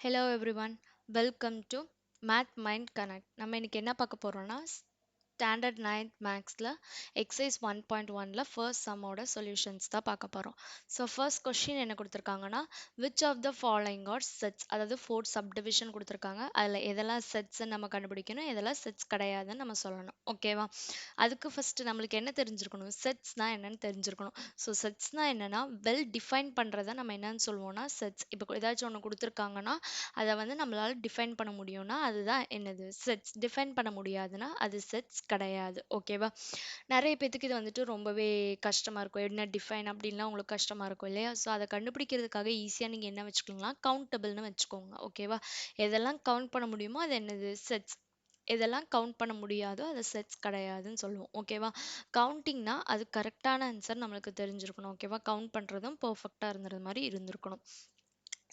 Hello everyone, welcome to Math Mind Connect. நம்ம இன்னைக்கு என்ன பார்க்க போறோம்னா ஸ்டாண்டர்ட் 9th மேக்ஸில் எக்ஸசைஸ் 1.1ல ஃபர்ஸ்ட் சம்மோட சொல்யூஷன்ஸ் தான் பார்க்க போகிறோம். ஸோ ஃபர்ஸ்ட் கொஸ்டின் என்ன கொடுத்துருக்காங்கன்னா which of the following are sets, அதாவது 4 சப்டிவிஷன் கொடுத்துருக்காங்க. அதில் எதெல்லாம் செட்ஸ்ன்னு நம்ம கண்டுபிடிக்கணும், எதெல்லாம் செட்ஸ் கிடையாதுன்னு நம்ம சொல்லணும். ஓகேவா? அதுக்கு ஃபர்ஸ்ட் நம்மளுக்கு என்ன தெரிஞ்சிருக்கணும், செட்ஸ்னா என்னன்னு தெரிஞ்சிருக்கணும். ஸோ செட்ஸ்னா என்னன்னா வெல் டிஃபைன் பண்ணுறத நம்ம என்னன்னு சொல்லுவோம்னா செட்ஸ். இப்போ ஏதாச்சும் ஒன்று கொடுத்துருக்காங்கன்னா அதை வந்து நம்மளால டிஃபைன் பண்ண முடியும்னா அதுதான் என்னது, செட்ஸ். டிஃபைன் பண்ண முடியாதுன்னா அது செட்ஸ் கிடையாது. ஓகேவா? நிறைய பேத்துக்கு இது வந்துட்டு ரொம்பவே கஷ்டமா இருக்கும். என்ன டிஃபைன் அப்படின்லாம் உங்களுக்கு கஷ்டமா இருக்கும் இல்லையா? ஸோ அதை கண்டுபிடிக்கிறதுக்காக ஈஸியாக நீங்கள் என்ன வச்சுக்கோங்களா, கவுண்டபிள்னு வச்சுக்கோங்க. ஓகேவா? எதெல்லாம் கவுண்ட் பண்ண முடியுமோ அது என்னது, செட்ஸ். எதெல்லாம் கவுண்ட் பண்ண முடியாதோ அது செட்ஸ் கிடையாதுன்னு சொல்லுவோம். ஓகேவா? கவுண்டிங்னா அது கரெக்டான ஆன்சர் நம்மளுக்கு தெரிஞ்சிருக்கணும். ஓகேவா? கவுண்ட் பண்ணுறதும் பர்ஃபெக்டாக இருந்தது மாதிரி இருந்திருக்கணும்.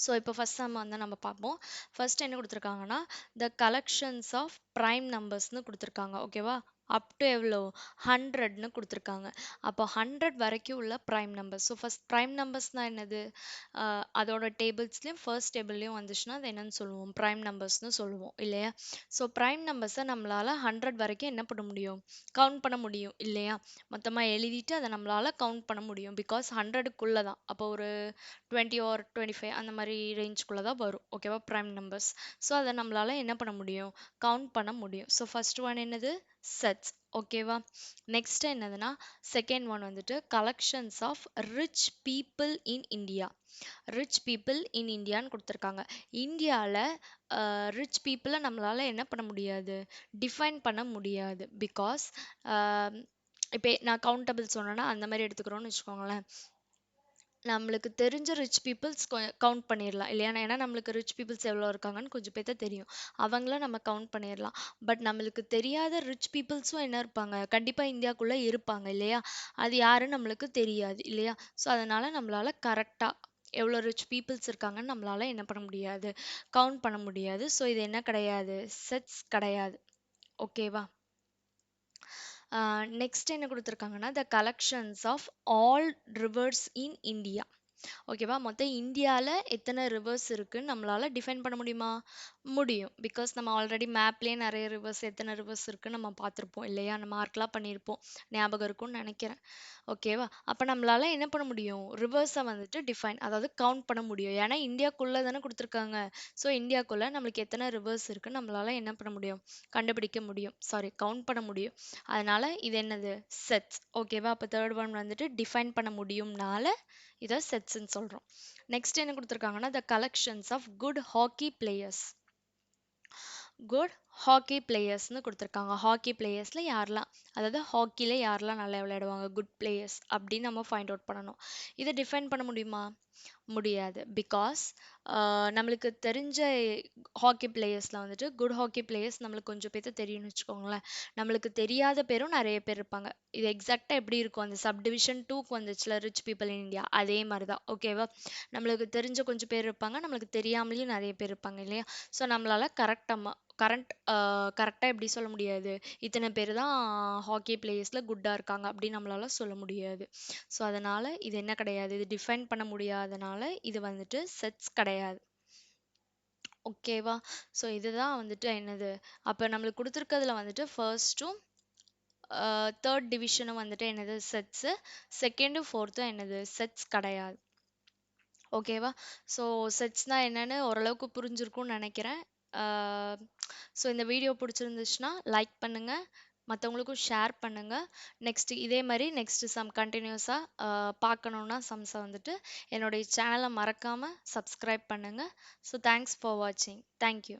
ஸோ இப்போ ஃபர்ஸ்ட் சம் வந்து நம்ம பார்ப்போம். ஃபர்ஸ்ட் என்ன கொடுத்துருக்காங்கன்னா த கலெக்ஷன்ஸ் ஆஃப் ப்ரைம் நம்பர்ஸ்னு கொடுத்துருக்காங்க. ஓகேவா? அப் டு எவ்வளோ, 100ன்னு கொடுத்துருக்காங்க. அப்போ 100 வரைக்கும் உள்ள prime numbers. So first prime நம்பர்ஸ்னால் என்னது, அதோட டேபிள்ஸ்லேயும் ஃபர்ஸ்ட் டேபிள்லேயும் வந்துச்சுன்னா அது என்னன்னு சொல்லுவோம், ப்ரைம் நம்பர்ஸ்னு சொல்லுவோம் இல்லையா? ஸோ ப்ரைம் நம்பர்ஸை நம்மளால் 100 வரைக்கும் என்ன பண்ண முடியும், கவுண்ட் பண்ண முடியும் இல்லையா? மொத்தமாக எழுதிட்டு அதை நம்மளால் கவுண்ட் பண்ண முடியும். பிகாஸ் 100க்குள்ளே தான். அப்போ ஒரு 20 ஆர் 25 அந்த மாதிரி ரேஞ்சுக்குள்ளே தான் வரும். ஓகேவா? Prime numbers. ஸோ அதை நம்மளால் என்ன பண்ண முடியும், கவுண்ட் பண்ண முடியும். ஸோ ஃபர்ஸ்ட் ஒன் என்னது, செட்ஸ். ஓகேவா? நெக்ஸ்ட் என்னதுன்னா செகண்ட் ஒன் வந்துட்டு collections of rich people in India. Rich people in இந்தியான்னு கொடுத்துருக்காங்க. இந்தியாவில் ரிச் பீப்புளை நம்மளால் என்ன பண்ண முடியாது, டிஃபைன் பண்ண முடியாது. பிகாஸ் இப்போ நான் கவுண்டபிள் சொன்னேன்னா அந்த மாதிரி எடுத்துக்கிறோன்னு வச்சுக்கோங்களேன். நம்மளுக்கு தெரிஞ்ச ரிச் பீப்புள்ஸ் கவுண்ட் பண்ணிடலாம் இல்லையா? ஏன்னா நம்மளுக்கு ரிச் பீப்புள்ஸ் எவ்வளோ இருக்காங்கன்னு கொஞ்சம் பேர்த்த தெரியும், அவங்கள நம்ம கவுண்ட் பண்ணிடலாம். பட் நம்மளுக்கு தெரியாத ரிச் பீப்புள்ஸும் என்ன இருப்பாங்க, கண்டிப்பாக இந்தியாக்குள்ளே இருப்பாங்க இல்லையா? அது யாருன்னு நம்மளுக்கு தெரியாது இல்லையா? ஸோ அதனால் நம்மளால் கரெக்டாக எவ்வளோ ரிச் பீப்புள்ஸ் இருக்காங்கன்னு நம்மளால் என்ன பண்ண முடியாது, கவுண்ட் பண்ண முடியாது. ஸோ இது என்ன கிடையாது, செட்ஸ் கிடையாது. ஓகேவா? நெக்ஸ்ட் என்ன கொடுத்துருக்காங்கன்னா the collections of all rivers in India. ஓகேவா? மொத்தம் இந்தியாவில் எத்தனை ரிவர்ஸ் இருக்குன்னு நம்மளால் டிஃபைன் பண்ண முடியுமா, முடியும். பிகாஸ் நம்ம ஆல்ரெடி மேப்லேயே நிறைய ரிவர்ஸ், எத்தனை ரிவர்ஸ் இருக்குன்னு நம்ம பார்த்துருப்போம் இல்லையா? நம்ம மார்க்லாம் பண்ணியிருப்போம், ஞாபகம் இருக்கும்னு நினைக்கிறேன். ஓகேவா? அப்போ நம்மளால் என்ன பண்ண முடியும், ரிவர்ஸை வந்துட்டு டிஃபைன், அதாவது கவுண்ட் பண்ண முடியும். ஏன்னா இந்தியாக்குள்ளே தானே கொடுத்துருக்காங்க. ஸோ இந்தியாக்குள்ளே நம்மளுக்கு எத்தனை ரிவர்ஸ் இருக்குன்னு நம்மளால் என்ன பண்ண முடியும், கண்டுபிடிக்க முடியும், சாரி கவுண்ட் பண்ண முடியும். அதனால் இது என்னது, செட்ஸ். ஓகேவா? அப்போ தேர்ட் ஒன் வந்துட்டு டிஃபைன் பண்ண முடியும்னால இதை செட்ஸ்ன்னு சொல்கிறோம். நெக்ஸ்ட் என்ன கொடுத்துருக்காங்கன்னா the collections of good hockey players. Good hockey பிளேயர்ஸ்னு கொடுத்துருக்காங்க. ஹாக்கி பிளேயர்ஸில் யாரெல்லாம், அதாவது ஹாக்கியில் யாரெல்லாம் நல்லா விளையாடுவாங்க, குட் பிளேயர்ஸ் அப்படின்னு நம்ம ஃபைண்ட் அவுட் பண்ணணும். இதை டிஃபைன் பண்ண முடியுமா, முடியாது. பிகாஸ் நம்மளுக்கு தெரிஞ்ச ஹாக்கி பிளேயர்ஸில் வந்துட்டு குட் ஹாக்கி பிளேயர்ஸ் நம்மளுக்கு கொஞ்சம் பேர்த்து தெரியும்னு வச்சுக்கோங்களேன். நம்மளுக்கு தெரியாத பேரும் நிறைய பேர் இருப்பாங்க. இது எக்ஸாக்டாக எப்படி இருக்கும், அந்த சப்டிவிஷன் 2க்கு வந்துச்சுல ரிச் பீப்புள் இன் இந்தியா, அதே மாதிரி தான். ஓகேவா? நம்மளுக்கு தெரிஞ்ச கொஞ்சம் பேர் இருப்பாங்க, நம்மளுக்கு தெரியாமலேயும் நிறைய பேர் இருப்பாங்க இல்லையா? ஸோ நம்மளால் கரெக்டாக எப்படி சொல்ல முடியாது, இத்தனை பேர் தான் ஹாக்கி பிளேயர்ஸில் குட்டாக இருக்காங்க அப்படின்னு நம்மளால சொல்ல முடியாது. ஸோ அதனால் இது என்ன கிடையாது, இது டிஃபைன் பண்ண முடியாதனால இது வந்துட்டு செட்ஸ் கிடையாது. ஓகேவா? ஸோ இதுதான் வந்துட்டு என்னது, அப்போ நம்மளுக்கு கொடுத்துருக்கிறதுல வந்துட்டு ஃபர்ஸ்ட்டும் தேர்ட் டிவிஷனும் வந்துட்டு என்னது, செட்ஸு. செகண்டும் ஃபோர்த்தும் என்னது, செட்ஸ் கிடையாது. ஓகேவா? ஸோ செட்ஸ்னால் என்னன்னு ஓரளவுக்கு புரிஞ்சிருக்கும்னு நினைக்கிறேன். ஸோ இந்த வீடியோ பிடிச்சிருந்துச்சுன்னா லைக் பண்ணுங்கள், மற்றவங்களுக்கும் ஷேர் பண்ணுங்கள். நெக்ஸ்ட் இதே மாதிரி நெக்ஸ்ட் சம் கண்டினியூஸாக பார்க்கணுன்னா சம்ஸை வந்துட்டு என்னுடைய சேனலை மறக்காமல் சப்ஸ்கிரைப் பண்ணுங்கள். ஸோ தேங்க்ஸ் ஃபார் வாட்சிங். தேங்க்யூ.